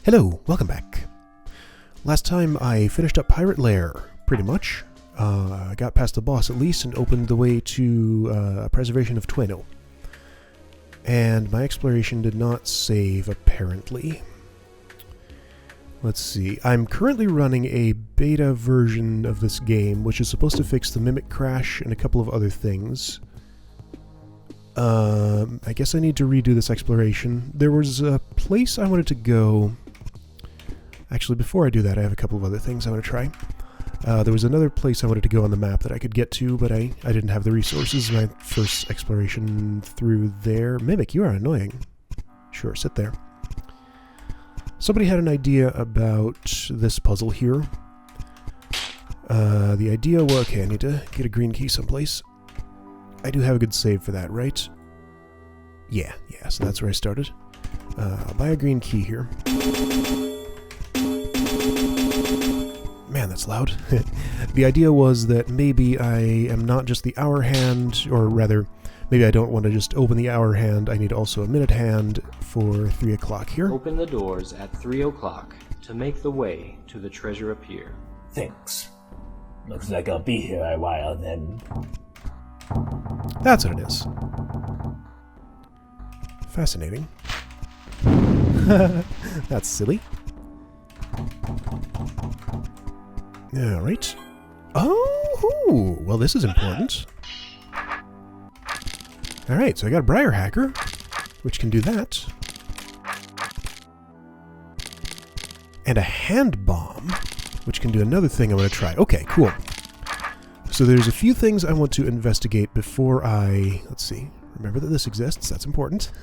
Hello, welcome back. Last time I finished up Pirate Lair, pretty much. I got past the boss at least and opened the way to Preservation of Tweno. And my exploration did not save, apparently. Let's see. I'm currently running a beta version of this game, which is supposed to fix the Mimic Crash and a couple of other things. I guess I need to redo this exploration. There was a place I wanted to go. Actually, before I do that, I have a couple of other things I want to try. There was another place I wanted to go on the map that I could get to, but I didn't have the resources. My first exploration through there. Mimic, you are annoying. Sure, sit there. Somebody had an idea about this puzzle here. The idea was... Okay, I need to get a green key someplace. I do have a good save for that, right? Yeah, so that's where I started. I'll buy a green key here. Man, that's loud. The idea was that maybe I am not just the hour hand, or rather, maybe I don't want to just open the hour hand, I need also a minute hand for 3 o'clock here. Open the doors at 3 o'clock to make the way to the treasure appear. Thanks. Looks like I'll be here a while then. That's what it is. Fascinating. That's silly. Alright. Oh, well this is important. Alright, so I got a Briar Hacker, which can do that. And a Hand Bomb, which can do another thing I want to try. Okay, cool. So there's a few things I want to investigate before I... Let's see. Remember that this exists. That's important.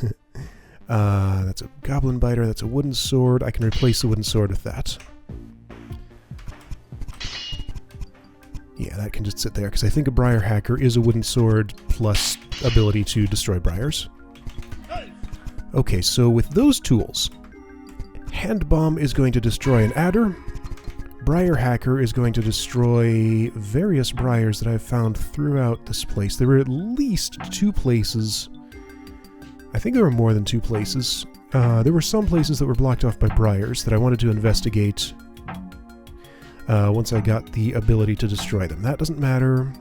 That's a Goblin Biter. That's a wooden sword. I can replace the wooden sword with that. Yeah, that can just sit there, because I think a Briar Hacker is a wooden sword plus ability to destroy briars. Okay, so with those tools, Hand Bomb is going to destroy an adder. Briar Hacker is going to destroy various briars that I've found throughout this place. There were at least 2 places. I think there were more than 2 places. There were some places that were blocked off by briars that I wanted to investigate once I got the ability to destroy them. That doesn't matter.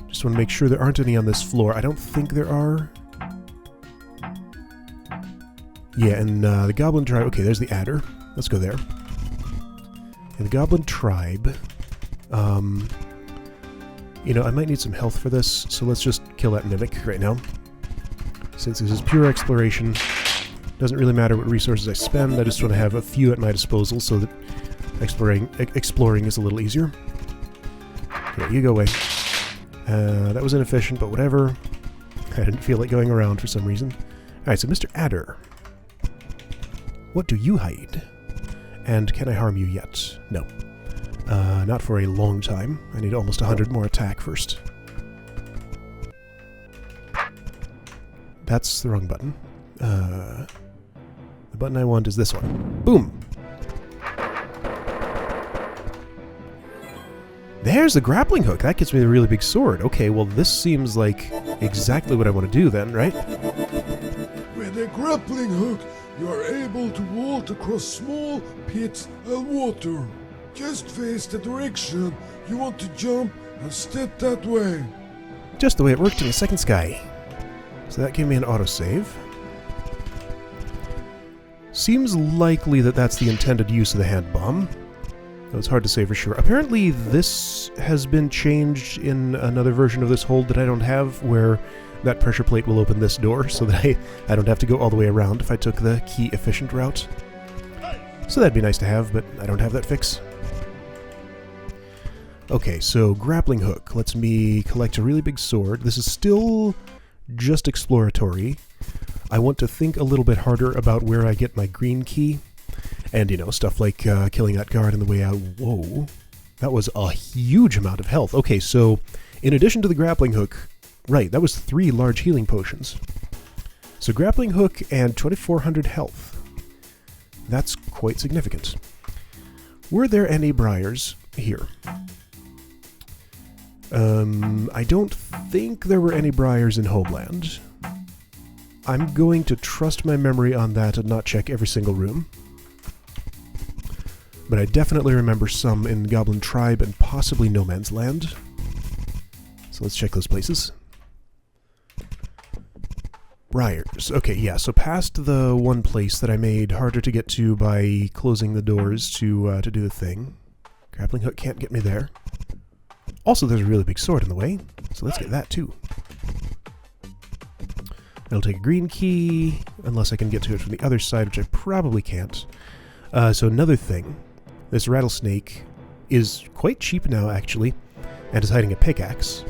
Just want to make sure there aren't any on this floor. I don't think there are. Yeah, and the Goblin Tribe... Okay, there's the Adder. Let's go there. And the Goblin Tribe... you know, I might need some health for this, so let's just kill that Mimic right now. Since this is pure exploration, doesn't really matter what resources I spend, I just want to have a few at my disposal so that exploring is a little easier. Okay, you go away. That was inefficient, but whatever. I didn't feel like going around for some reason. Alright, so Mr. Adder. What do you hide? And can I harm you yet? No. Not for a long time. I need almost 100 more attack first. That's the wrong button. The button I want is this one. Boom! There's the grappling hook! That gets me a really big sword. Okay, well this seems like exactly what I want to do then, right? With a grappling hook, you are able to vault across small pits and water. Just face the direction you want to jump and step that way. Just the way it worked in the second sky. So that gave me an autosave. Seems likely that that's the intended use of the Hand Bomb. Though it's hard to say for sure. Apparently this has been changed in another version of this hold that I don't have, where that pressure plate will open this door so that I don't have to go all the way around if I took the key-efficient route. So that'd be nice to have, but I don't have that fix. Okay, so grappling hook lets me collect a really big sword. This is still just exploratory. I want to think a little bit harder about where I get my green key. And, you know, stuff like killing that guard on the way out. Whoa. That was a huge amount of health. Okay, so in addition to the grappling hook... Right, that was 3 large healing potions. So grappling hook and 2,400 health. That's quite significant. Were there any briars here? I don't think there were any briars in Homeland. I'm going to trust my memory on that and not check every single room. But I definitely remember some in Goblin Tribe and possibly No Man's Land. So let's check those places. Briars. Okay, yeah, so past the one place that I made harder to get to by closing the doors to do the thing. Grappling hook can't get me there. Also, there's a really big sword in the way, so let's get that too. I'll take a green key, unless I can get to it from the other side, which I probably can't. So another thing, this rattlesnake is quite cheap now, actually, and is hiding a pickaxe.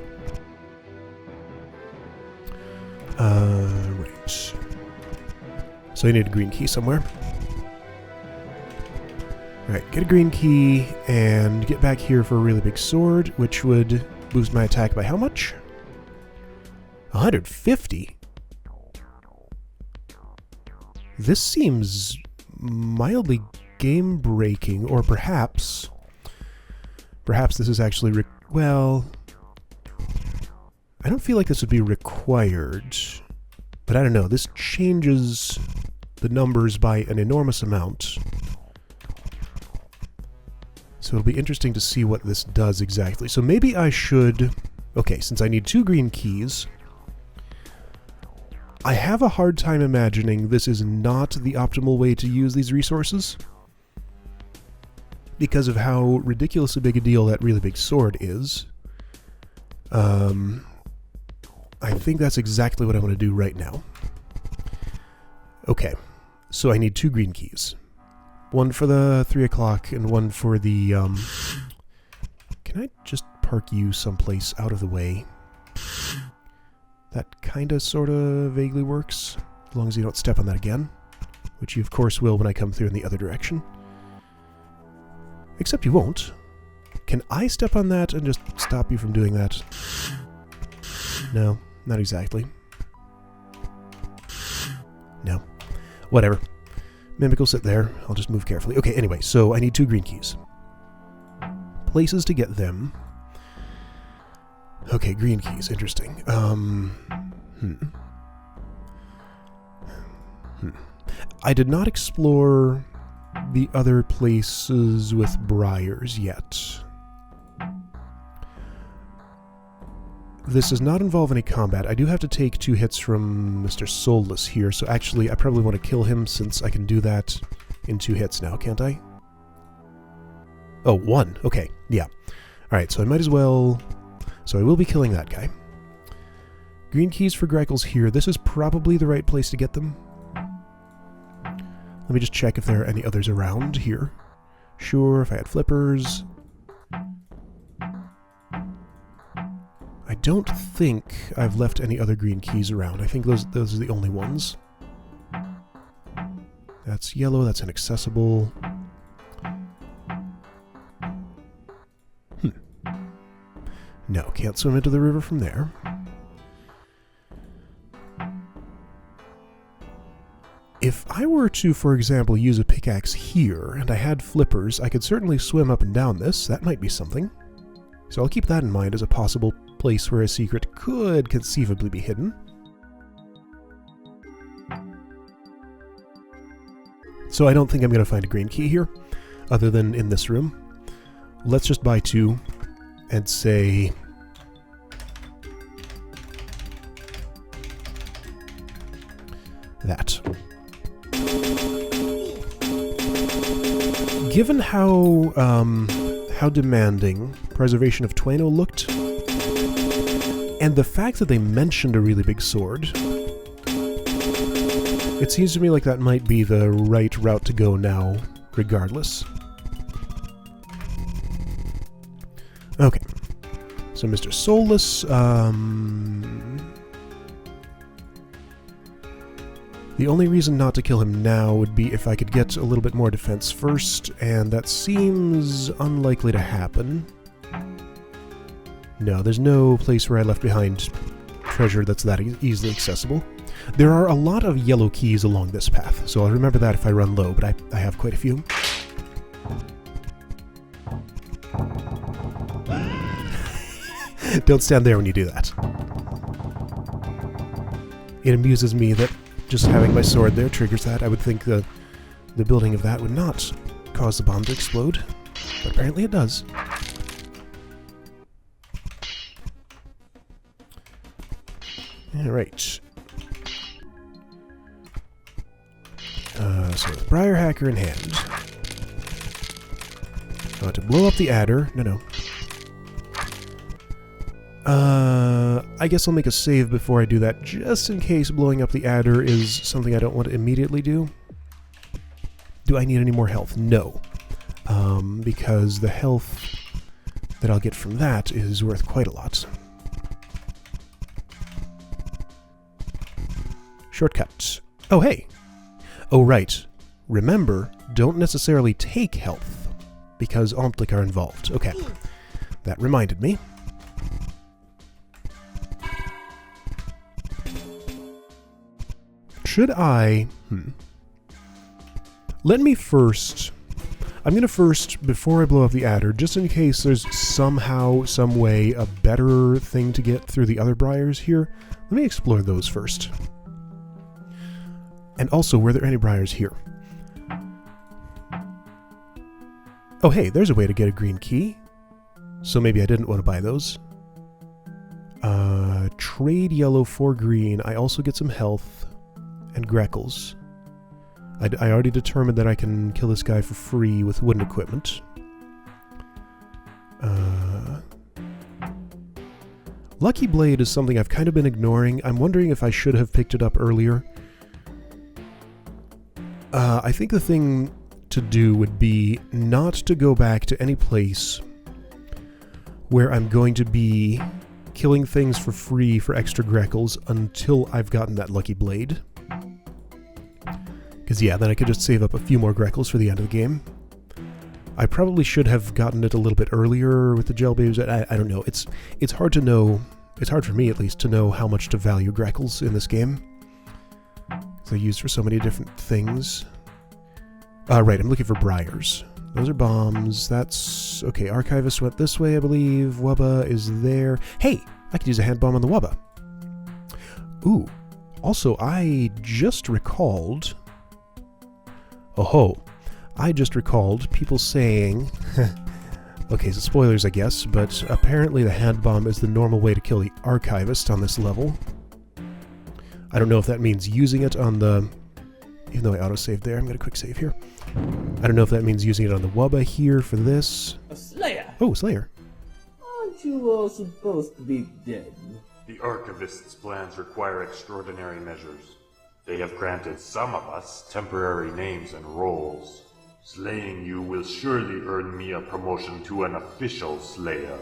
Right. So I need a green key somewhere. Alright, get a green key, and get back here for a really big sword, which would boost my attack by how much? 150? This seems mildly game-breaking, or perhaps this is actually well, I don't feel like this would be required, but I don't know, this changes the numbers by an enormous amount. So it'll be interesting to see what this does exactly. So maybe I should... Okay, since I need 2 green keys, I have a hard time imagining this is not the optimal way to use these resources, because of how ridiculously big a deal that really big sword is. I think that's exactly what I want to do right now. Okay, so I need 2 green keys. One for the 3 o'clock and one for the, Can I just park you someplace out of the way? That kinda, sorta, vaguely works, as long as you don't step on that again. Which you, of course, will when I come through in the other direction. Except you won't. Can I step on that and just stop you from doing that? No, not exactly. No. Whatever. Mimic will sit there. I'll just move carefully. Okay, anyway, so I need 2 green keys. Places to get them. Okay, green keys. Interesting. I did not explore the other places with briars yet. This does not involve any combat. I do have to take 2 hits from Mr. Soulless here, so actually I probably want to kill him since I can do that in 2 hits now, can't I? Oh, 1. Okay, yeah. Alright, so I might as well... So I will be killing that guy. Green keys for Greikles here. This is probably the right place to get them. Let me just check if there are any others around here. Sure, if I had flippers. I don't think I've left any other green keys around. I think those are the only ones. That's yellow, that's inaccessible. No, can't swim into the river from there. If I were to, for example, use a pickaxe here, and I had flippers, I could certainly swim up and down this. That might be something. So I'll keep that in mind as a possible place where a secret could conceivably be hidden. So I don't think I'm going to find a green key here, other than in this room. Let's just buy 2, and say... that. Given how demanding Preservation of Twano looked, and the fact that they mentioned a really big sword, it seems to me like that might be the right route to go now, regardless. Okay. So Mr. Soulless, the only reason not to kill him now would be if I could get a little bit more defense first, and that seems unlikely to happen. No, there's no place where I left behind treasure that's that easily accessible. There are a lot of yellow keys along this path, so I'll remember that if I run low, but I have quite a few. Don't stand there when you do that. It amuses me that just having my sword there triggers that. I would think the building of that would not cause the bomb to explode, but apparently it does. Alright. So with Briar Hacker in hand. To blow up the adder. No. I guess I'll make a save before I do that, just in case blowing up the adder is something I don't want to immediately do. Do I need any more health? No. Because the health that I'll get from that is worth quite a lot. Shortcut. Oh, hey! Oh, right. Remember, don't necessarily take health, because Omtlik are involved. Okay. That reminded me. Should I... Let me first... I'm going to first, before I blow up the adder, just in case there's somehow, some way, a better thing to get through the other briars here, let me explore those first. And also, were there any briars here? Oh hey, there's a way to get a green key. So maybe I didn't want to buy those. Trade yellow for green. I also get some health and Greckles. I already determined that I can kill this guy for free with wooden equipment. Lucky Blade is something I've kind of been ignoring. I'm wondering if I should have picked it up earlier. I think the thing to do would be not to go back to any place where I'm going to be killing things for free for extra Greckles until I've gotten that Lucky Blade. Because yeah, then I could just save up a few more Greckles for the end of the game. I probably should have gotten it a little bit earlier with the gel babes. I don't know. It's hard to know. It's hard for me, at least, to know how much to value Greckles in this game. They're used for so many different things. Right, I'm looking for briars. Those are bombs. That's... Okay, Archivist went this way, I believe. Wubba is there. Hey! I could use a hand bomb on the Wubba. Ooh. Also, I just recalled... Oh-ho. I just recalled people saying... Okay, so spoilers, I guess, but apparently the hand bomb is the normal way to kill the Archivist on this level. I don't know if that means using it on the... Even though I autosaved there, I'm going to quick save here. I don't know if that means using it on the Wubba here for this. A Slayer! Oh, Slayer. Aren't you all supposed to be dead? The Archivist's plans require extraordinary measures. They have granted some of us temporary names and roles. Slaying you will surely earn me a promotion to an official Slayer.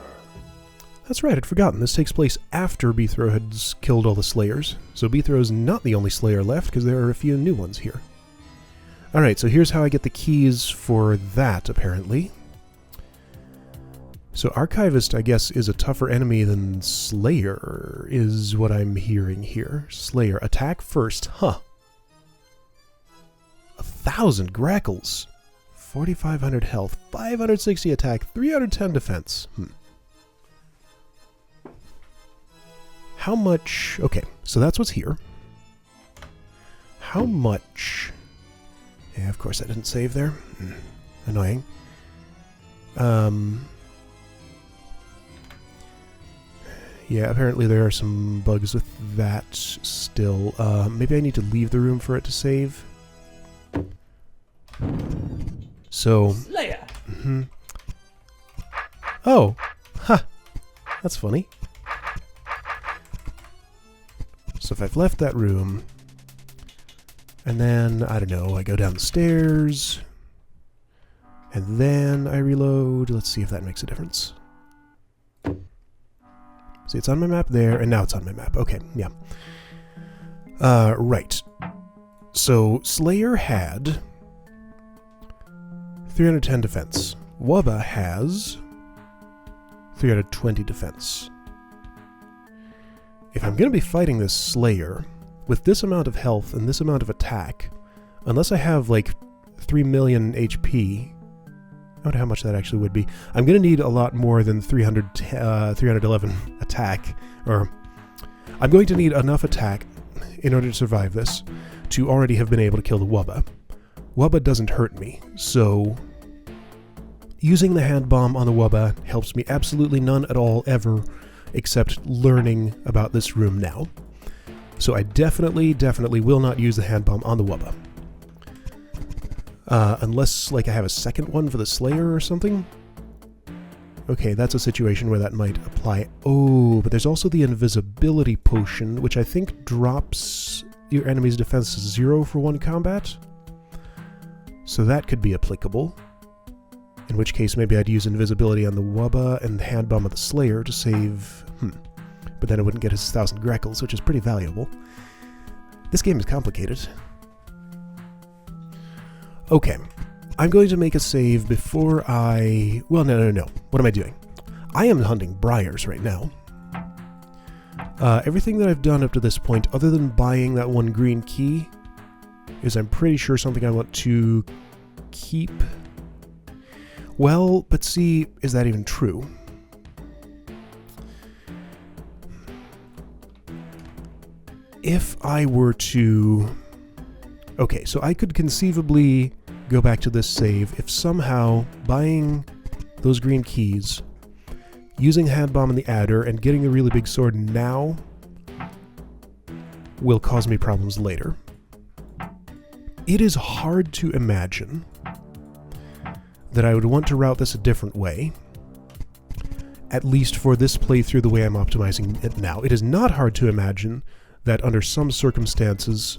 That's right, I'd forgotten. This takes place after Beethro has killed all the Slayers. So Beethro's not the only Slayer left, because there are a few new ones here. Alright, so here's how I get the keys for that, apparently. So Archivist, I guess, is a tougher enemy than Slayer, is what I'm hearing here. Slayer, attack first. Huh. 1,000 Greckles. 4,500 health, 560 attack, 310 defense. How much... Okay, so that's what's here. How much... Yeah, of course I didn't save there. Annoying. Yeah, apparently there are some bugs with that still. Maybe I need to leave the room for it to save. So... Slayer! Oh! Ha! That's funny. So if I've left that room, and then, I don't know, I go down the stairs, and then I reload. Let's see if that makes a difference. See, it's on my map there, and now it's on my map. Okay, yeah. Right. So, Slayer had 310 defense. Wubba has 320 defense. If I'm going to be fighting this Slayer, with this amount of health and this amount of attack, unless I have, like, 3 million HP, I wonder how much that actually would be. I'm going to need a lot more than 311 attack, or I'm going to need enough attack in order to survive this. to already have been able to kill the Wubba. Wubba doesn't hurt me, so using the hand bomb on the Wubba helps me absolutely none at all ever, except learning about this room now. So I definitely will not use the hand bomb on the Wubba. Unless, like, I have a second one for the Slayer or something. Okay, that's a situation where that might apply. Oh, but there's also the invisibility potion, which I think drops your enemy's defense to 0 for 1 combat. So that could be applicable. In which case, maybe I'd use invisibility on the Wubba and the hand bomb of the Slayer to save... But then I wouldn't get his 1,000 Greckles, which is pretty valuable. This game is complicated. Okay. I'm going to make a save before I... Well, no. What am I doing? I am hunting briars right now. Everything that I've done up to this point, other than buying that 1 green key, is I'm pretty sure something I want to keep. Well, but see, is that even true? If I were to... Okay, so I could conceivably go back to this save if somehow buying those green keys, using hand bomb in the adder, and getting the really big sword now will cause me problems later. It is hard to imagine that I would want to route this a different way, at least for this playthrough the way I'm optimizing it now. It is not hard to imagine that under some circumstances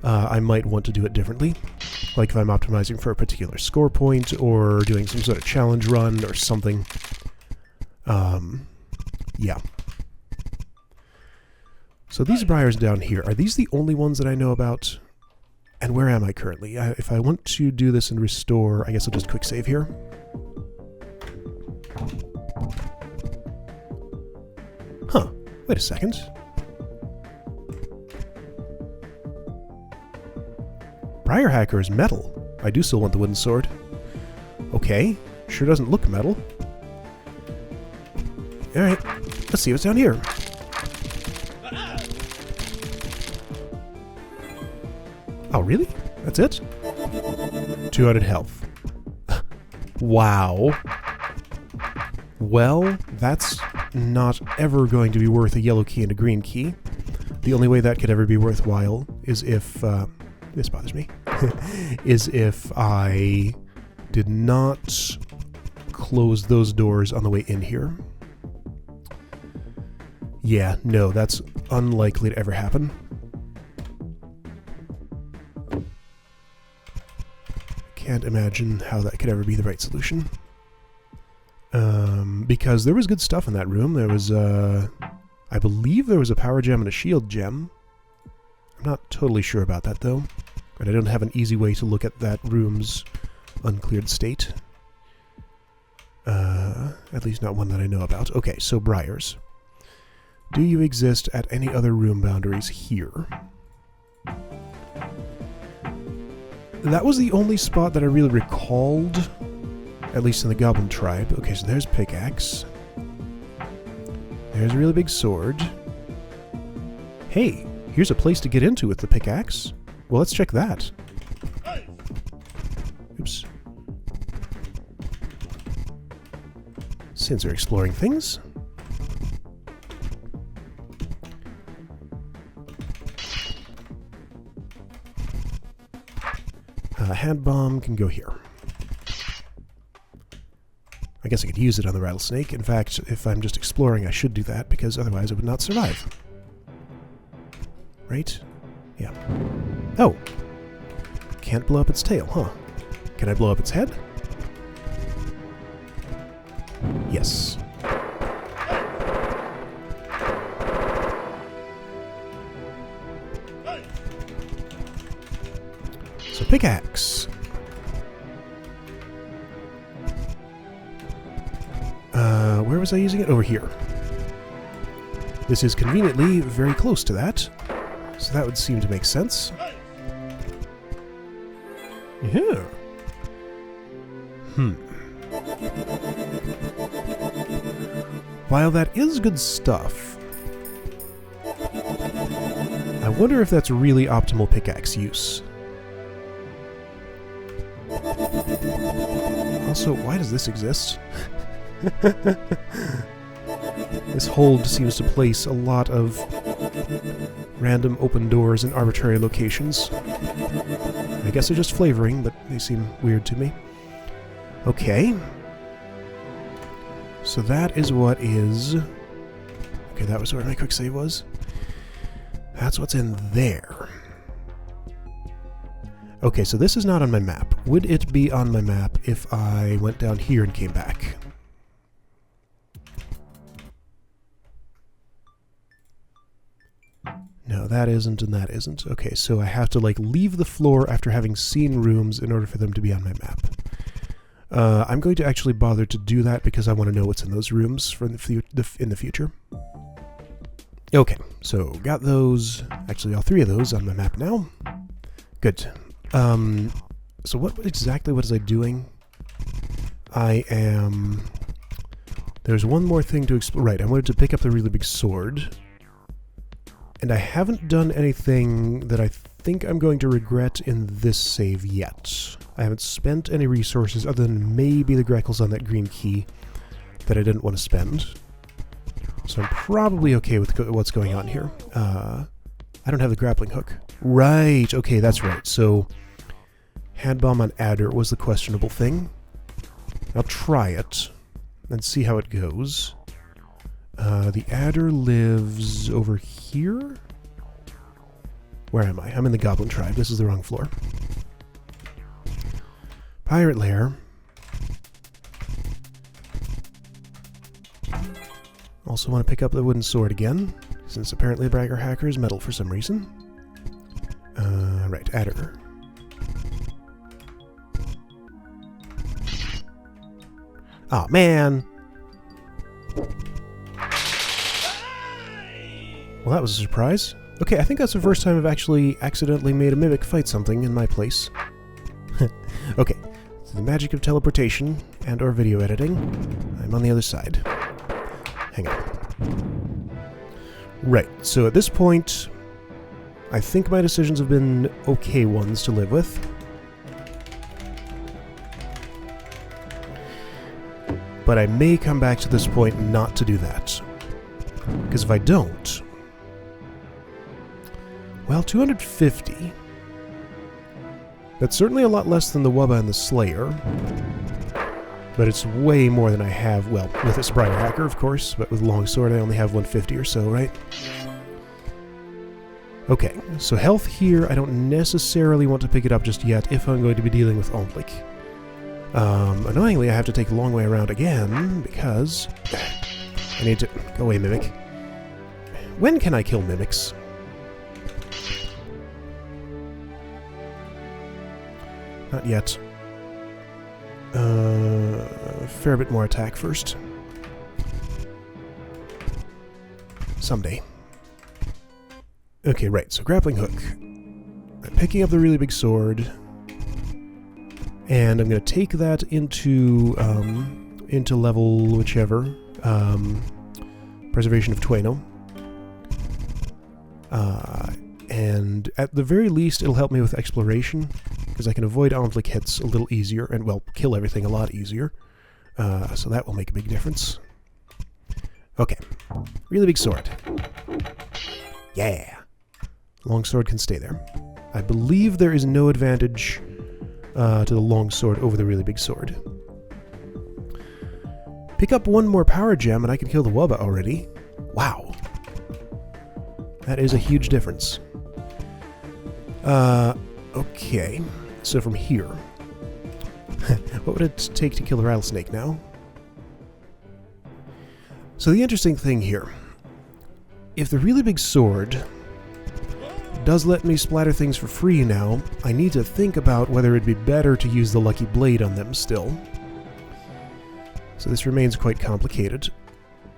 I might want to do it differently, like if I'm optimizing for a particular score point or doing some sort of challenge run or something. Yeah. So these briars down here, are these the only ones that I know about? And where am I currently? If I want to do this and restore, I guess I'll just quick save here. Huh. Wait a second. Briar Hacker is metal. I do still want the wooden sword. Okay. Sure doesn't look metal. Alright. Let's see what's down here. Oh, really? That's it? 200 health. Wow. Well, that's not ever going to be worth a yellow key and a green key. The only way that could ever be worthwhile is if... this bothers me. is if I did not close those doors on the way in here. Yeah, no, that's unlikely to ever happen. Can't imagine how that could ever be the right solution. Because there was good stuff in that room. There was, I believe there was a power gem and a shield gem. I'm not totally sure about that, though. And I don't have an easy way to look at that room's uncleared state. At least not one that I know about. Okay, so briars. Do you exist at any other room boundaries here? That was the only spot that I really recalled, at least in the Goblin Tribe. Okay, so there's pickaxe. There's a really big sword. Hey, here's a place to get into with the pickaxe. Well, let's check that. Oops. Since we're exploring things. Hand bomb can go here. I guess I could use it on the rattlesnake. In fact, if I'm just exploring, I should do that, because otherwise I would not survive. Right? Yeah. Oh! Can't blow up its tail, huh? Can I blow up its head? Yes. So pickaxe. Where was I using it? Over here. This is conveniently very close to that, so that would seem to make sense. Yeah. While that is good stuff, I wonder if that's really optimal pickaxe use. Also, why does this exist? This hold seems to place a lot of random open doors in arbitrary locations. I guess they're just flavoring, but they seem weird to me. Okay. So that is what is... Okay, that was where my quick save was. That's what's in there. Okay, so this is not on my map. Would it be on my map if I went down here and came back? No, that isn't and that isn't. Okay, so I have to, like, leave the floor after having seen rooms in order for them to be on my map. I'm going to actually bother to do that because I want to know what's in those rooms for in the future. Okay, so got those, actually all 3 of those on my map now. Good. So what exactly was I doing? There's one more thing to explore. Right, I wanted to pick up the really big sword. And I haven't done anything that I think I'm going to regret in this save yet. I haven't spent any resources other than maybe the Greckles on that green key that I didn't want to spend. So I'm probably okay with what's going on here. I don't have the grappling hook. Right, okay, that's right. So, hand bomb on adder was the questionable thing. I'll try it and see how it goes. The adder lives over here? Where am I? I'm in the Goblin Tribe. This is the wrong floor. Pirate Lair. Also want to pick up the wooden sword again, since apparently Bragger Hacker is metal for some reason. Right, adder. Aw, man! Well, that was a surprise. Okay, I think that's the first time I've actually accidentally made a mimic fight something in my place. Okay, so the magic of teleportation and or video editing. I'm on the other side. Hang on. Right, so at this point, I think my decisions have been okay ones to live with. But I may come back to this point not to do that. Because if I don't... Well, 250. That's certainly a lot less than the Wubba and the Slayer. But it's way more than I have, well, with this Briar Hacker, of course, but with Longsword I only have 150 or so, right? Okay, so health here, I don't necessarily want to pick it up just yet if I'm going to be dealing with Onlik. Annoyingly, I have to take a long way around again, because... I need to... Go away, Mimic. When can I kill Mimics? Not yet. Fair bit more attack first. Someday. Okay, right, so grappling hook. I'm picking up the really big sword. And I'm going to take that into level whichever. Preservation of Tueno. And at the very least, it'll help me with exploration, because I can avoid Onlik hits a little easier, and, well, kill everything a lot easier. So that will make a big difference. Okay. Really big sword. Yeah! Longsword can stay there. I believe there is no advantage to the longsword over the really big sword. Pick up one more power gem and I can kill the Wubba already. Wow. That is a huge difference. Okay. So from here... what would it take to kill the rattlesnake now? So the interesting thing here... If the really big sword does let me splatter things for free now, I need to think about whether it'd be better to use the lucky blade on them still. So this remains quite complicated.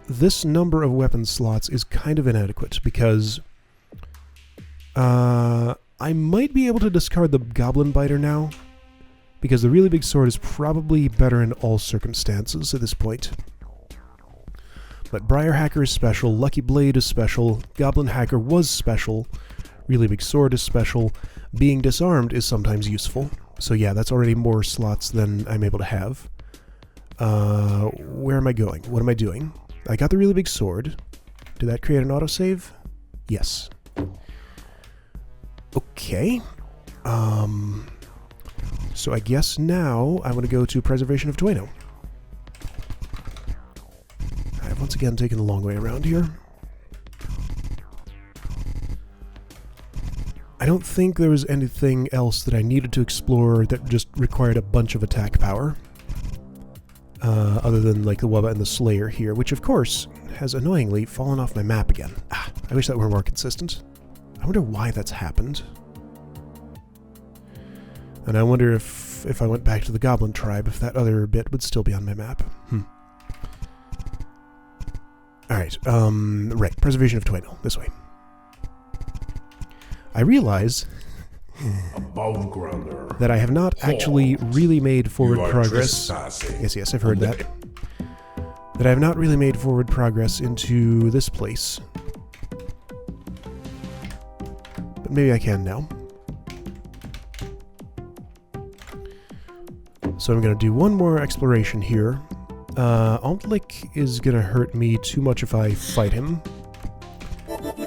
This number of weapon slots is kind of inadequate, because I might be able to discard the Goblin Biter now, because the really big sword is probably better in all circumstances at this point. But Briar Hacker is special, Lucky Blade is special, Goblin Hacker was special, Really big sword is special. Being disarmed is sometimes useful. So yeah, that's already more slots than I'm able to have. Where am I going? What am I doing? I got the really big sword. Did that create an autosave? Yes. Okay. So I guess now I want to go to Preservation of Dueno. I've once again taken the long way around here. I don't think there was anything else that I needed to explore that just required a bunch of attack power. Other than, like, the Wubba and the Slayer here, which, of course, has annoyingly fallen off my map again. Ah, I wish that were more consistent. I wonder why that's happened. And I wonder if I went back to the Goblin Tribe, if that other bit would still be on my map. Alright, right, Preservation of Dueno, this way. I realize Above grounder. that I have not actually really made forward You are progress. trespassing. Yes, I've heard that. That I have not really made forward progress into this place. But maybe I can now. So I'm going to do one more exploration here. Altlik is going to hurt me too much if I fight him.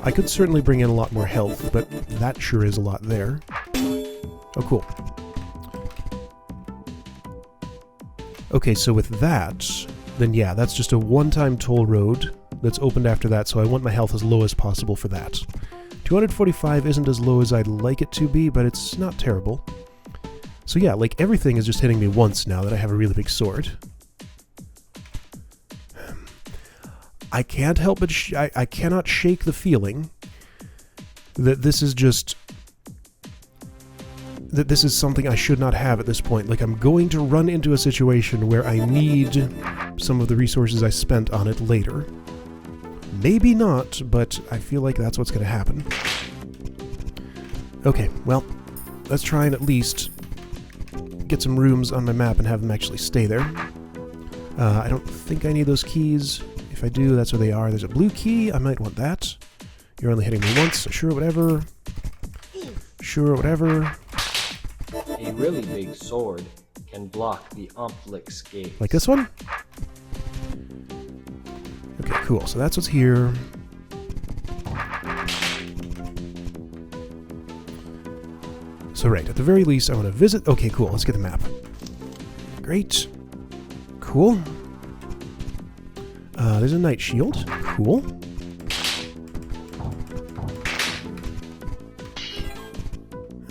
I could certainly bring in a lot more health, but that sure is a lot there. Oh, cool. Okay, so with that, then yeah, that's just a one-time toll road that's opened after that, so I want my health as low as possible for that. 245 isn't as low as I'd like it to be, but it's not terrible. So yeah, like, everything is just hitting me once now that I have a really big sword. I can't help but I cannot shake the feeling that this is just... that this is something I should not have at this point. Like, I'm going to run into a situation where I need some of the resources I spent on it later. Maybe not, but I feel like that's what's going to happen. Okay, well, let's try and at least get some rooms on my map and have them actually stay there. I don't think I need those keys. If I do, that's where they are. There's a blue key. I might want that. You're only hitting me once. Sure, whatever. Sure, whatever. A really big sword can block the Omplik's gaze. Like this one? Okay, cool. So that's what's here. So right, at the very least, I want to visit... Okay, cool. Let's get the map. Great. Cool. There's a night shield. Cool.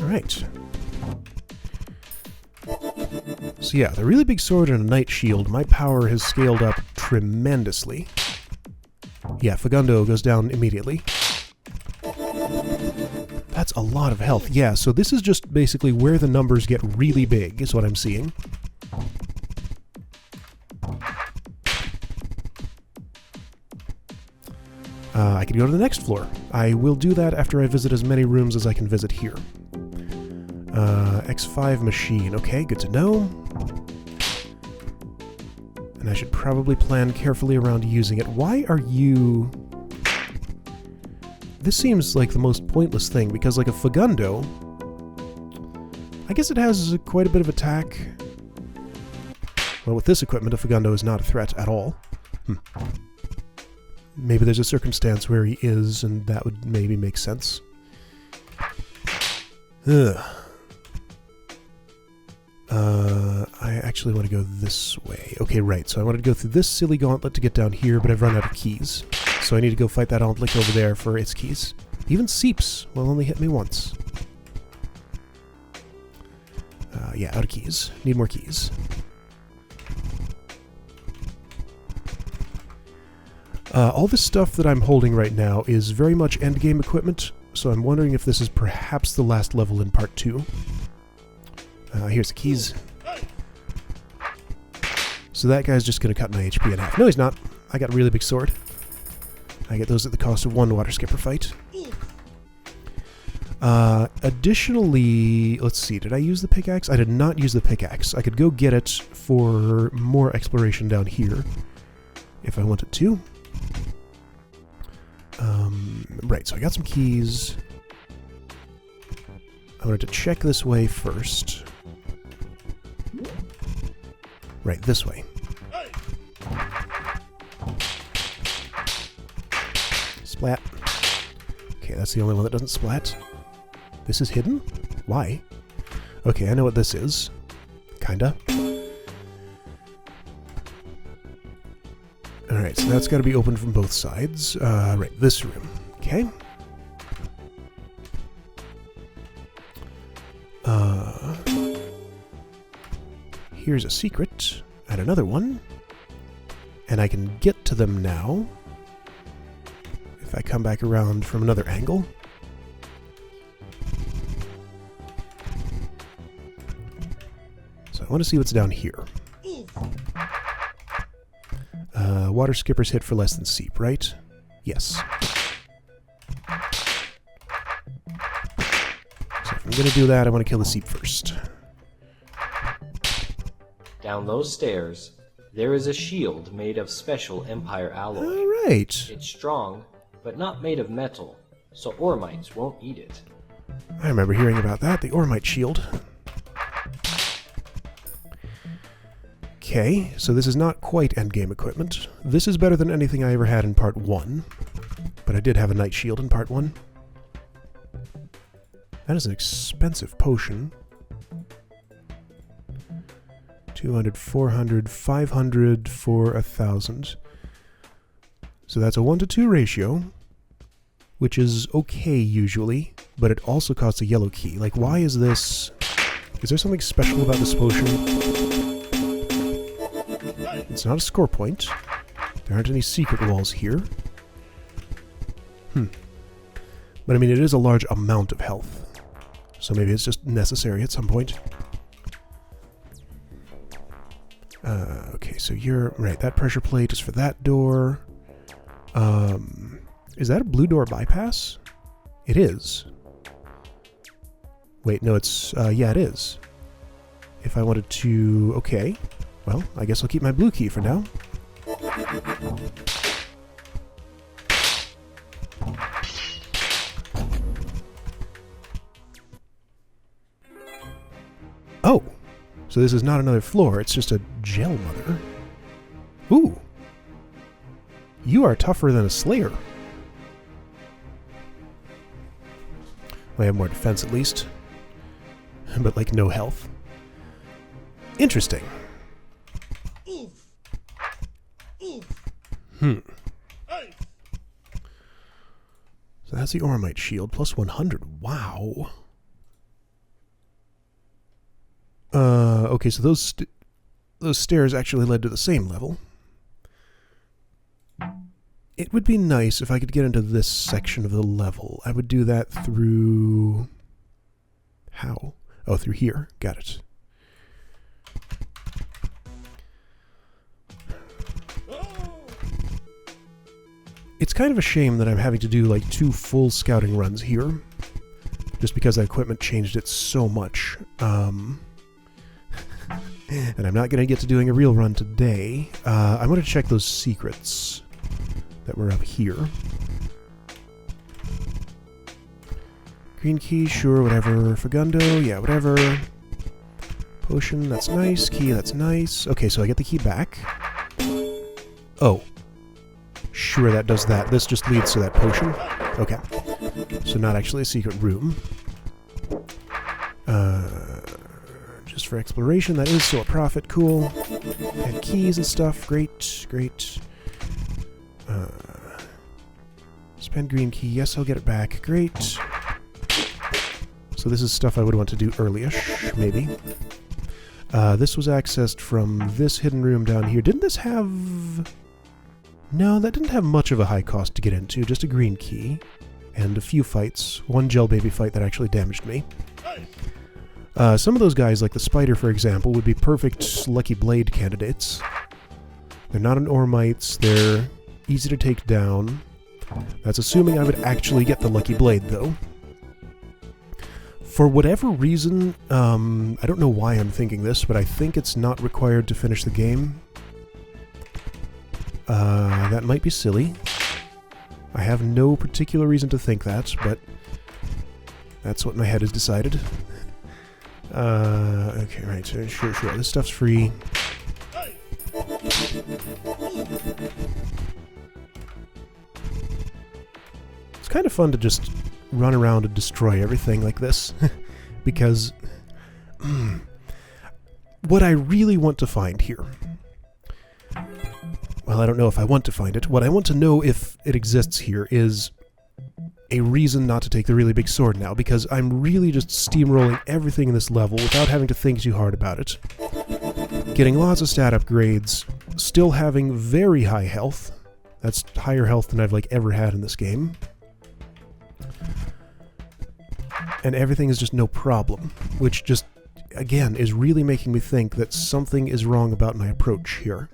Alright. So yeah, the really big sword and a night shield, my power has scaled up tremendously. Yeah, Fagundo goes down immediately. That's a lot of health. Yeah, so this is just basically where the numbers get really big, is what I'm seeing. I could go to the next floor. I will do that after I visit as many rooms as I can visit here. X5 machine. Okay, good to know. And I should probably plan carefully around using it. Why are you... This seems like the most pointless thing, because like a Fagundo... I guess it has quite a bit of attack. Well, with this equipment, a Fagundo is not a threat at all. Maybe there's a circumstance where he is, and that would maybe make sense. Ugh. I actually want to go this way. Okay, right, so I wanted to go through this silly gauntlet to get down here, but I've run out of keys. So I need to go fight that Omplik over there for its keys. Even Seeps will only hit me once. Yeah, out of keys. Need more keys. All this stuff that I'm holding right now is very much endgame equipment, so I'm wondering if this is perhaps the last level in Part 2. Here's the keys. So that guy's just going to cut my HP in half. No, he's not. I got a really big sword. I get those at the cost of one water skipper fight. Additionally, let's see, did I use the pickaxe? I did not use the pickaxe. I could go get it for more exploration down here if I wanted to. Right, so I got some keys. I wanted to check this way first. Right, this way. Splat. Okay, that's the only one that doesn't splat. This is hidden? Why? Okay, I know what this is. Kinda. Alright, so that's got to be open from both sides. Right, this room. Okay. Here's a secret. And another one. And I can get to them now. If I come back around from another angle. So I want to see what's down here. Water skippers hit for less than seep, right? Yes. So if I'm going to do that, I want to kill the seep first. Down those stairs, there is a shield made of special Empire alloy. Alright. It's strong, but not made of metal, so Ormites won't eat it. I remember hearing about that, the Ormite shield. Okay, so this is not quite endgame equipment. This is better than anything I ever had in Part 1. But I did have a Night Shield in Part 1. That is an expensive potion. 200, 400, 500 for 1,000. So that's a 1-to-2 ratio, which is okay usually, but it also costs a yellow key. Like, why is this... Is there something special about this potion? It's not a score point. There aren't any secret walls here. But I mean, it is a large amount of health. So maybe it's just necessary at some point. Okay, so you're... Right, that pressure plate is for that door. Is that a blue door bypass? It is. Wait, no, it's... yeah, it is. If I wanted to... Okay. Well, I guess I'll keep my blue key for now. Oh! So this is not another floor, it's just a gel mother. Ooh! You are tougher than a slayer. I have more defense at least. But like no health. Interesting. So that's the Ormite shield, plus 100. Wow. Okay, so those stairs actually led to the same level. It would be nice if I could get into this section of the level. I would do that through... How? Oh, through here. Got it. It's kind of a shame that I'm having to do like 2 full scouting runs here. Just because that equipment changed it so much. And I'm not going to get to doing a real run today. I'm going to check those secrets that were up here. Green key, sure, whatever. Fagundo, yeah, whatever. Potion, that's nice. Key, that's nice. Okay, so I get the key back. Oh. Sure, that does that. This just leads to that potion. Okay. So not actually a secret room. Just for exploration, that is still a profit. Cool. And keys and stuff. Great, great. Spend green key. Yes, I'll get it back. Great. So this is stuff I would want to do early-ish, maybe. This was accessed from this hidden room down here. Didn't this have... No, that didn't have much of a high cost to get into. Just a green key. And a few fights. One gel baby fight that actually damaged me. Some of those guys, like the spider, for example, would be perfect Lucky Blade candidates. They're not an Ormites. They're easy to take down. That's assuming I would actually get the Lucky Blade, though. For whatever reason, I don't know why I'm thinking this, but I think it's not required to finish the game. That might be silly. I have no particular reason to think that, but That's what my head has decided. Okay, right, so sure. This stuff's free. It's kind of fun to just run around and destroy everything like this. Because what I really want to find here... Well, I don't know if I want to find it. What I want to know if it exists here is a reason not to take the really big sword now, because I'm really just steamrolling everything in this level without having to think too hard about it. Getting lots of stat upgrades, still having very high health. That's higher health than I've ever had in this game. And everything is just no problem, which just, again, is really making me think that something is wrong about my approach here.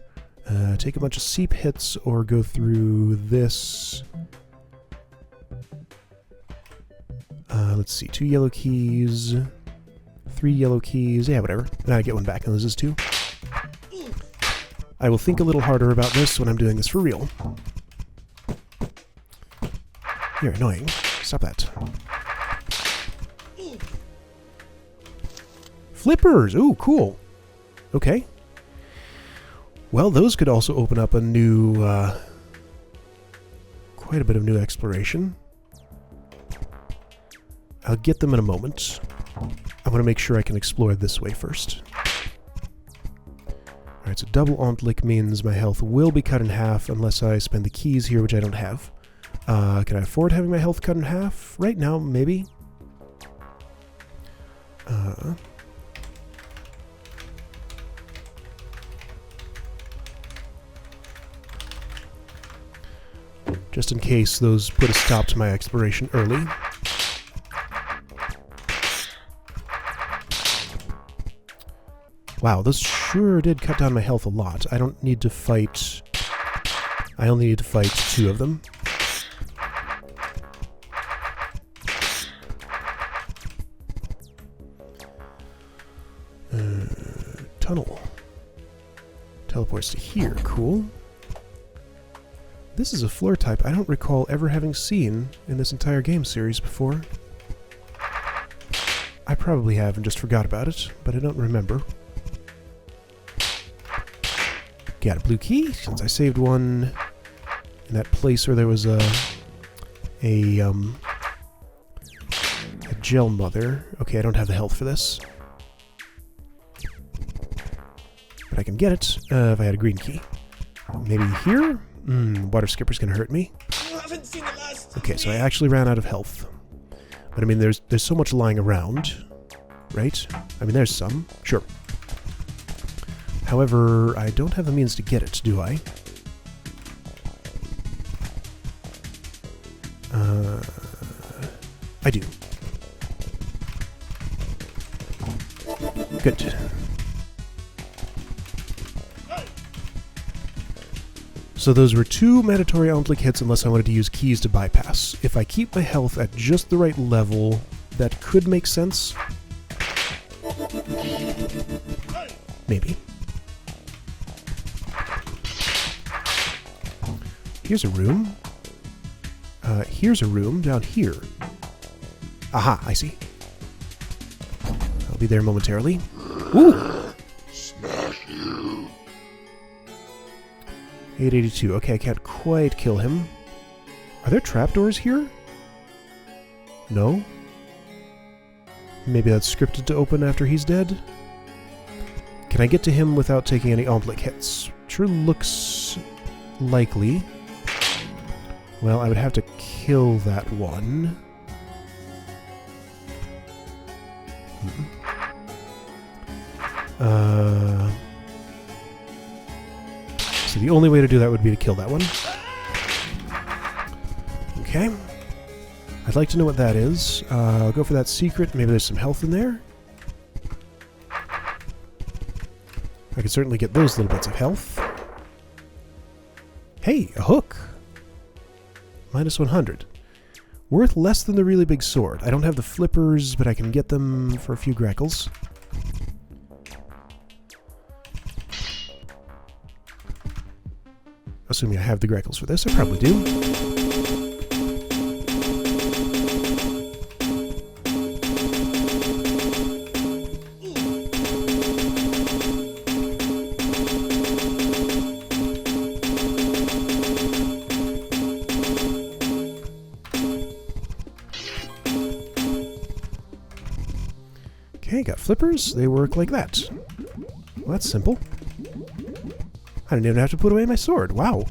Take a bunch of seep hits or go through this. Let's see, 2 yellow keys, 3 yellow keys, yeah, whatever. Now I get one back and loses 2. I will think a little harder about this when I'm doing this for real. You're annoying. Stop that. Flippers! Ooh, cool. Okay. Well, those could also open up a new, quite a bit of new exploration. I'll get them in a moment. I want to make sure I can explore this way first. Alright, so double Ontlick means my health will be cut in half unless I spend the keys here, which I don't have. Can I afford having my health cut in half? Right now, maybe. Just in case those put a stop to my exploration early. Wow, those sure did cut down my health a lot. I don't need to fight... I only need to fight 2 of them. Tunnel. Teleports to here, cool. This is a floor type I don't recall ever having seen in this entire game series before. I probably have and just forgot about it, but I don't remember. Got a blue key, since I saved one in that place where there was a gel mother. Okay, I don't have the health for this. But I can get it if I had a green key. Maybe here? Water skipper's gonna hurt me. Okay, so I actually ran out of health. But I mean, there's so much lying around, right? I mean, there's some, sure. However, I don't have the means to get it, do I? I do. Good. So those were 2 mandatory Ontlick hits unless I wanted to use keys to bypass. If I keep my health at just the right level, that could make sense. Maybe. Here's a room. Here's a room down here. Aha, I see. I'll be there momentarily. Ooh! Smash you. 882. Okay, I can't quite kill him. Are there trapdoors here? No? Maybe that's scripted to open after he's dead? Can I get to him without taking any Ontlick hits? Sure looks likely. Well, I would have to kill that one. So the only way to do that would be to kill that one. Okay. I'd like to know what that is. I'll go for that secret. Maybe there's some health in there. I could certainly get those little bits of health. Hey, a hook! Minus 100. Worth less than the really big sword. I don't have the flippers, but I can get them for a few grackles. Assuming I have the grackles for this, I probably do. Okay, got flippers. They work like that. Well, that's simple. I didn't even have to put away my sword. Wow.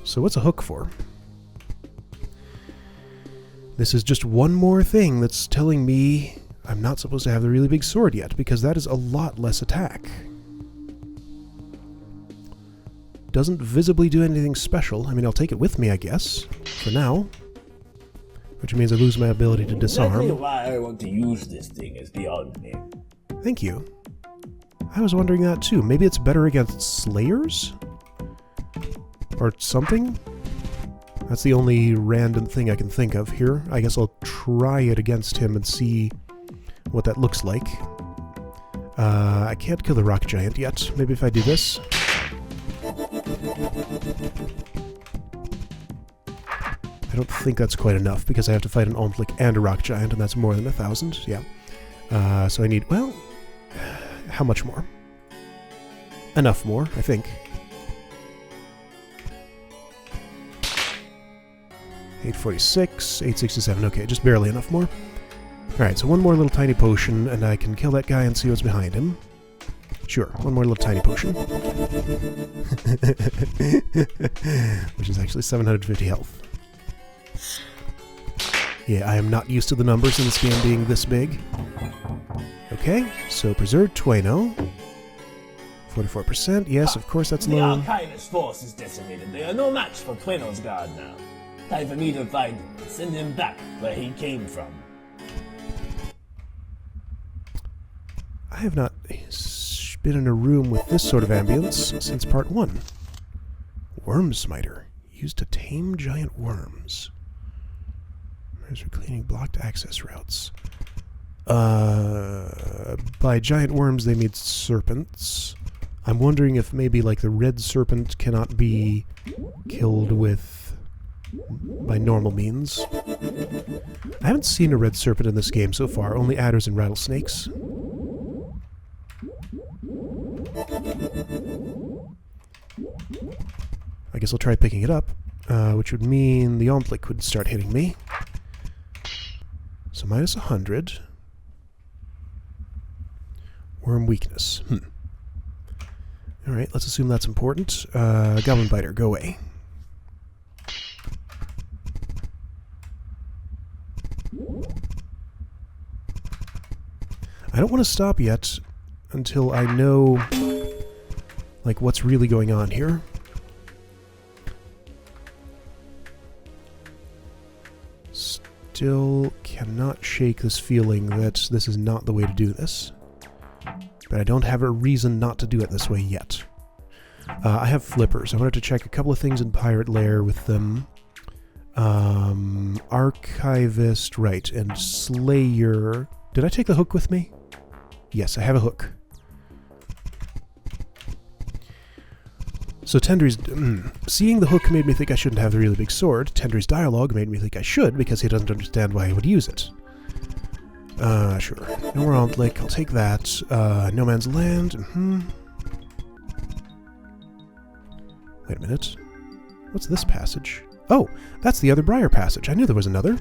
So what's a hook for? This is just one more thing that's telling me I'm not supposed to have the really big sword yet, because that is a lot less attack. Doesn't visibly do anything special. I mean, I'll take it with me, I guess, for now. Which means I lose my ability to disarm. Exactly why I want to use this thing is beyond me. Thank you. I was wondering that too. Maybe it's better against slayers? Or something? That's the only random thing I can think of here. I guess I'll try it against him and see what that looks like. I can't kill the rock giant yet. Maybe if I do this. I don't think that's quite enough, because I have to fight an Omtlik and a rock giant, and that's more than 1,000. Yeah. So I need, well, how much more? Enough more, I think. 846, 867, okay, just barely enough more. Alright, so one more little tiny potion, and I can kill that guy and see what's behind him. Sure, one more little tiny potion. Which is actually 750 health. Yeah, I am not used to the numbers in this game being this big. Okay, so preserved Twano. 44%, yes, of course that's The low. Arcanist force is decimated. They are no match for Twino's guard now. Time for me to find him and send him back where he came from. I have not been in a room with this sort of ambience since part 1. Worm Smiter. Used to tame giant worms. There's for cleaning blocked access routes. By giant worms they mean serpents. I'm wondering if maybe like the red serpent cannot be killed by normal means. I haven't seen a red serpent in this game so far, only adders and rattlesnakes. I guess I'll try picking it up, which would mean the Omtlik would start hitting me. So minus 100. Worm weakness. Alright, let's assume that's important. Goblin Biter, go away. I don't want to stop yet until I know, like, what's really going on here. Still cannot shake this feeling that this is not the way to do this. But I don't have a reason not to do it this way yet. I have flippers. I wanted to check a couple of things in Pirate Lair with them. Archivist, right, and Slayer. Did I take the hook with me? Yes, I have a hook. So Tendry's... seeing the hook made me think I shouldn't have the really big sword. Tendry's dialogue made me think I should, because he doesn't understand why I would use it. Sure. No more Omtlik, I'll take that. No Man's Land, Wait a minute. What's this passage? Oh, that's the other Briar passage. I knew there was another.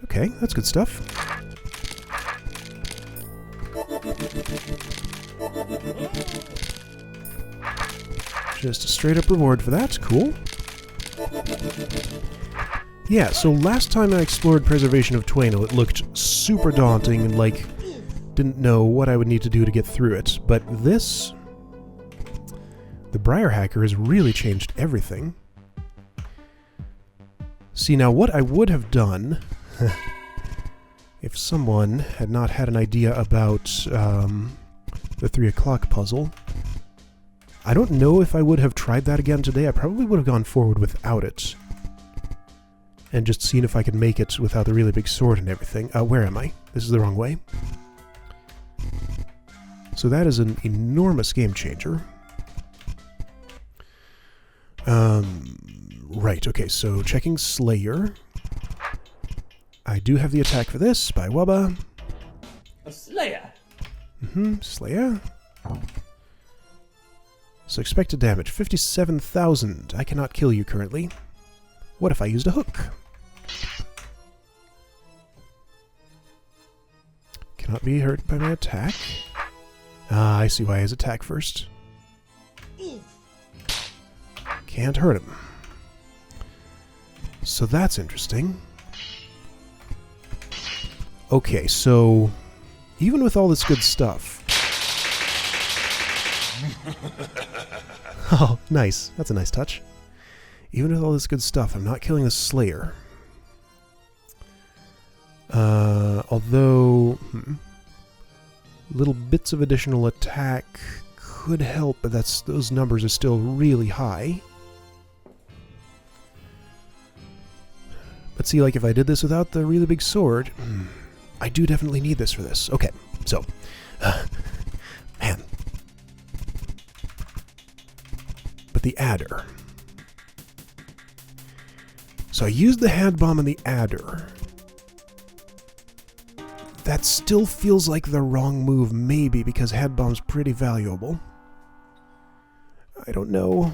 Okay, that's good stuff. Just a straight-up reward for that. Cool. Yeah, so last time I explored Preservation of Twano, it looked super daunting and, like, didn't know what I would need to do to get through it. But this... the Briar Hacker has really changed everything. See, now what I would have done... if someone had not had an idea about the 3 o'clock puzzle, I don't know if I would have tried that again today. I probably would have gone forward without it and just seen if I could make it without the really big sword and everything. Where am I? This is the wrong way. So that is an enormous game changer. Right, okay, so checking Slayer. I do have the attack for this by Wubba. A slayer. Slayer. So expected damage, 57,000. I cannot kill you currently. What if I used a hook? Cannot be hurt by my attack. Ah, I see why his attack first. Can't hurt him. So that's interesting. Okay, so even with all this good stuff... Oh, nice. That's a nice touch. Even with all this good stuff, I'm not killing the Slayer. Although... little bits of additional attack could help, but those numbers are still really high. But see, like, if I did this without the really big sword... I do definitely need this for this. Okay, so... man. But the adder. So I used the hand bomb and the adder. That still feels like the wrong move, maybe, because hand bomb's pretty valuable. I don't know.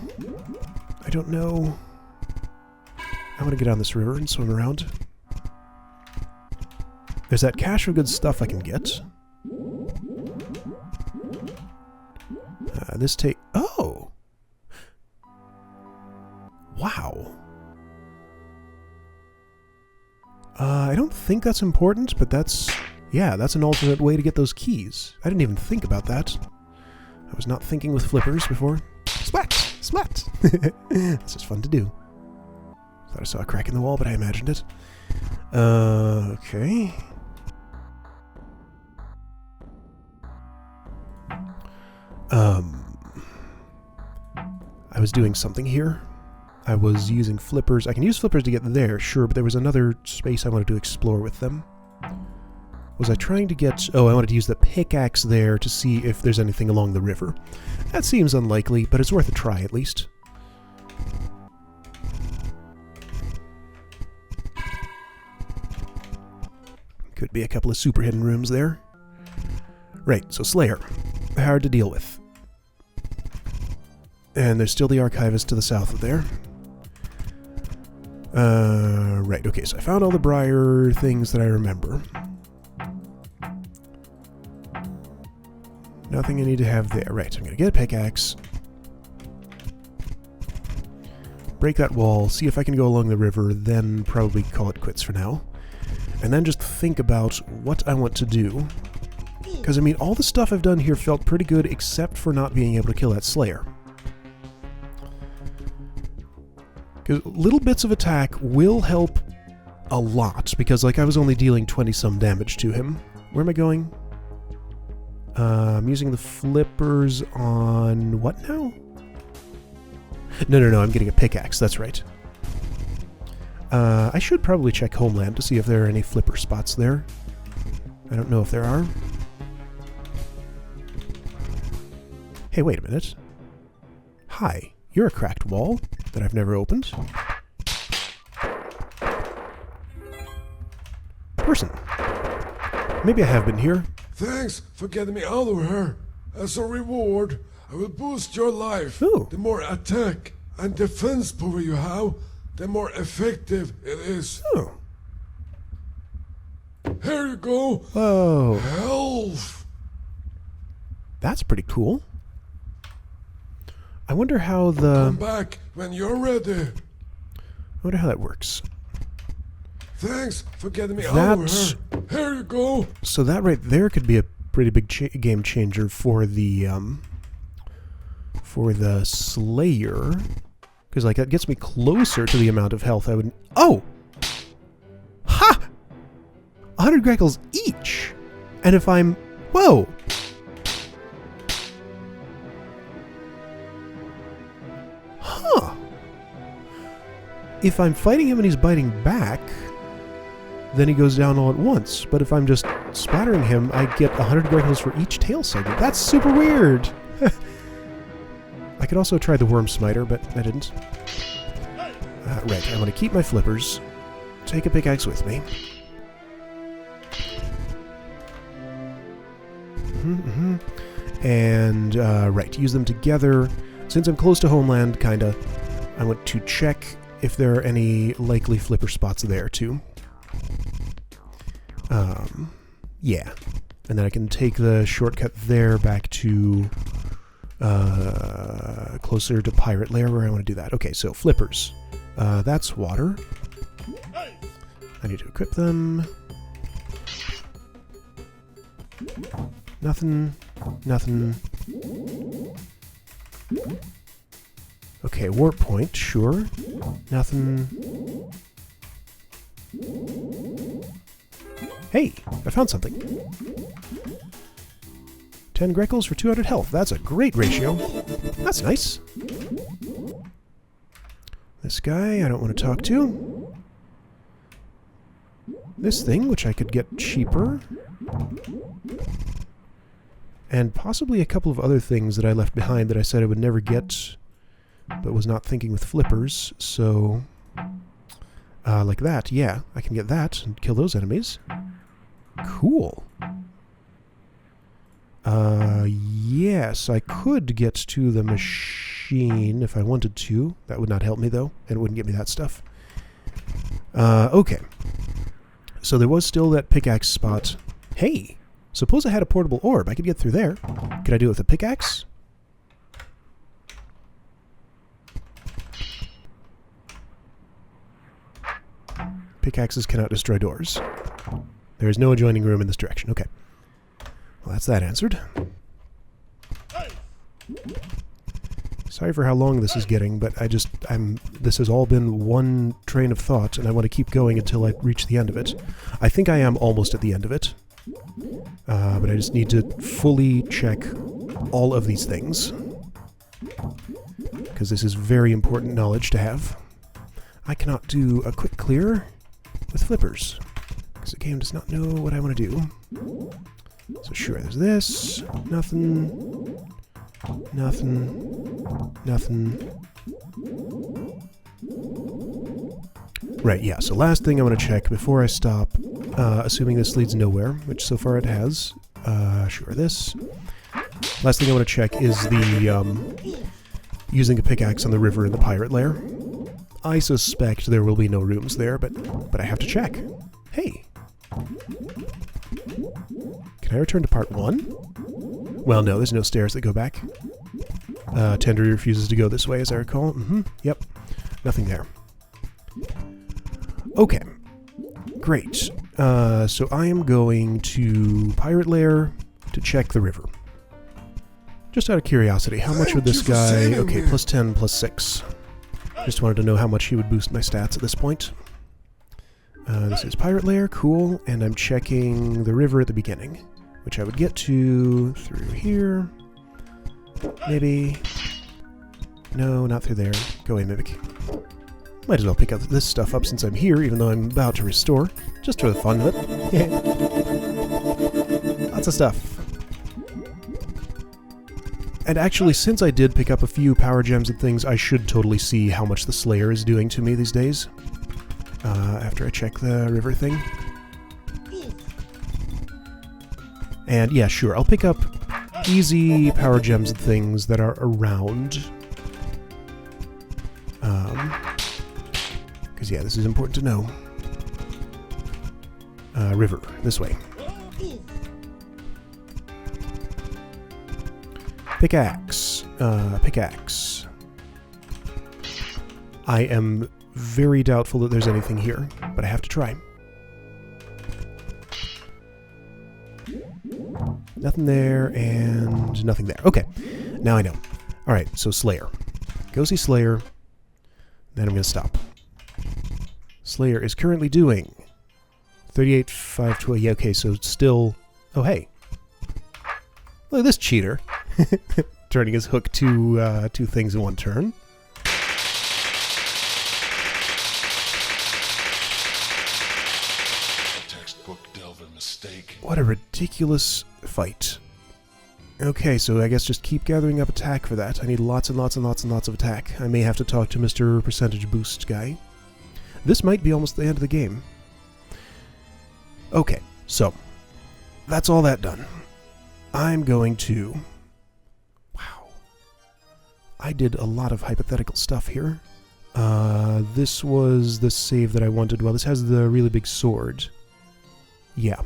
I don't know. I want to get on this river and swim around. There's that cache of good stuff I can get. This take... Oh! Wow. I don't think that's important, but that's... Yeah, that's an alternate way to get those keys. I didn't even think about that. I was not thinking with flippers before. Splat! Splat! It's just fun to do. Thought I saw a crack in the wall, but I imagined it. Okay. I was doing something here. I was using flippers. I can use flippers to get there, sure, but there was another space I wanted to explore with them. Was I trying to get... Oh, I wanted to use the pickaxe there to see if there's anything along the river. That seems unlikely, but it's worth a try at least. Could be a couple of super hidden rooms there. Right, so Slayer. Hard to deal with. And there's still the Archivist to the south of there. Right, okay, so I found all the Briar things that I remember. Nothing I need to have there. Right, I'm going to get a pickaxe. Break that wall, see if I can go along the river, then probably call it quits for now. And then just think about what I want to do. Because, I mean, all the stuff I've done here felt pretty good, except for not being able to kill that Slayer. Because little bits of attack will help a lot, because, like, I was only dealing 20-some damage to him. Where am I going? I'm using the flippers on... what now? No, I'm getting a pickaxe, that's right. I should probably check Homeland to see if there are any flipper spots there. I don't know if there are. Hey, wait a minute. Hi, you're a cracked wall that I've never opened. Person. Maybe I have been here. Thanks for getting me out of here. As a reward, I will boost your life. Ooh. The more attack and defense power you have, the more effective it is. Oh. Here you go. Whoa. Health. That's pretty cool. I wonder how the... Come back when you're ready. I wonder how that works. Thanks for getting me out of here. Here you go. So that right there could be a pretty big game changer for the Slayer, because like that gets me closer to the amount of health I would. Oh, ha! 100 Greckles each, and if I'm whoa. Huh. If I'm fighting him and he's biting back, then he goes down all at once. But if I'm just splattering him, I get 100 Greckles for each tail segment. That's super weird! I could also try the Worm Smiter, but I didn't. Right, I want to keep my flippers. Take a pickaxe with me. And, right, use them together. Since I'm close to homeland, kinda, I want to check if there are any likely flipper spots there, too. Yeah. And then I can take the shortcut there back to, closer to Pirate Lair where I want to do that. Okay, so flippers. That's water. I need to equip them. Nothing. Nothing. Okay, warp point, sure. Nothing. Hey, I found something. 10 Greckles for 200 health. That's a great ratio. That's nice. This guy I don't want to talk to. This thing, which I could get cheaper. And possibly a couple of other things that I left behind that I said I would never get, but was not thinking with flippers, so... like that, yeah. I can get that and kill those enemies. Cool. Yes, I could get to the machine if I wanted to. That would not help me, though, and it wouldn't get me that stuff. Okay. So there was still that pickaxe spot. Hey! Suppose I had a portable orb. I could get through there. Could I do it with a pickaxe? Pickaxes cannot destroy doors. There is no adjoining room in this direction. Okay. Well, that's that answered. Sorry for how long this is getting, but this has all been one train of thought, and I want to keep going until I reach the end of it. I think I am almost at the end of it. But I just need to fully check all of these things. Because this is very important knowledge to have. I cannot do a quick clear with flippers. Because the game does not know what I want to do. So sure, there's this. Nothing. Nothing. Nothing. Right, yeah, so last thing I want to check before I stop, assuming this leads nowhere, which so far it has. Sure, this. Last thing I want to check is the, using a pickaxe on the river in the pirate lair. I suspect there will be no rooms there, but I have to check. Hey! Can I return to part 1? Well, no, there's no stairs that go back. Tendry refuses to go this way, as I recall. Yep. Nothing there. Okay. Great. So I am going to Pirate Lair to check the river. Just out of curiosity, how much would this guy... Okay, plus 10, plus 6. Just wanted to know how much he would boost my stats at this point. This is Pirate Lair, cool, and I'm checking the river at the beginning, which I would get to through here. Maybe. No, not through there. Go away, Mimic. Might as well pick up this stuff up since I'm here, even though I'm about to restore. Just for the fun of it. Lots of stuff. And actually, since I did pick up a few power gems and things, I should totally see how much the Slayer is doing to me these days. After I check the river thing. And yeah, sure, I'll pick up easy power gems and things that are around. Because yeah, this is important to know. River, this way. Pickaxe. Pickaxe. I am very doubtful that there's anything here, but I have to try. Nothing there, and nothing there. Okay, now I know. Alright, so Slayer. Go see Slayer, then I'm going to stop. Slayer is currently doing 38,512. Yeah, okay, so still... Oh, hey. Look at this cheater. Turning his hook to two things in one turn. What a ridiculous fight. Okay, so I guess just keep gathering up attack for that. I need lots and lots and lots and lots of attack. I may have to talk to Mr. Percentage Boost guy. This might be almost the end of the game. Okay, so that's all that done. I'm going to... Wow. I did a lot of hypothetical stuff here. This was the save that I wanted. Well, this has the really big sword. Yeah.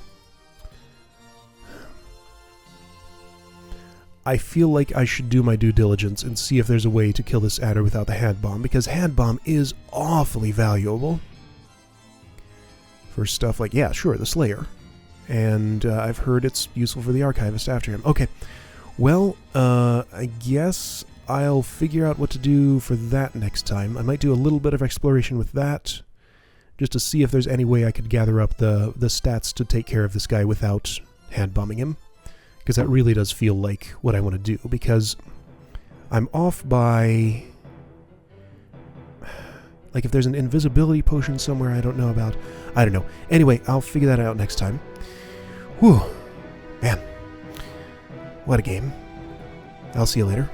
I feel like I should do my due diligence and see if there's a way to kill this adder without the hand bomb, because hand bomb is awfully valuable. For stuff like, yeah, sure, the Slayer. And I've heard it's useful for the Archivist after him. Okay, well, I guess I'll figure out what to do for that next time. I might do a little bit of exploration with that, just to see if there's any way I could gather up the stats to take care of this guy without hand-bombing him. Because that really does feel like what I want to do, because I'm off by... Like, if there's an invisibility potion somewhere I don't know about, I don't know. Anyway, I'll figure that out next time. Whew. Man. What a game. I'll see you later.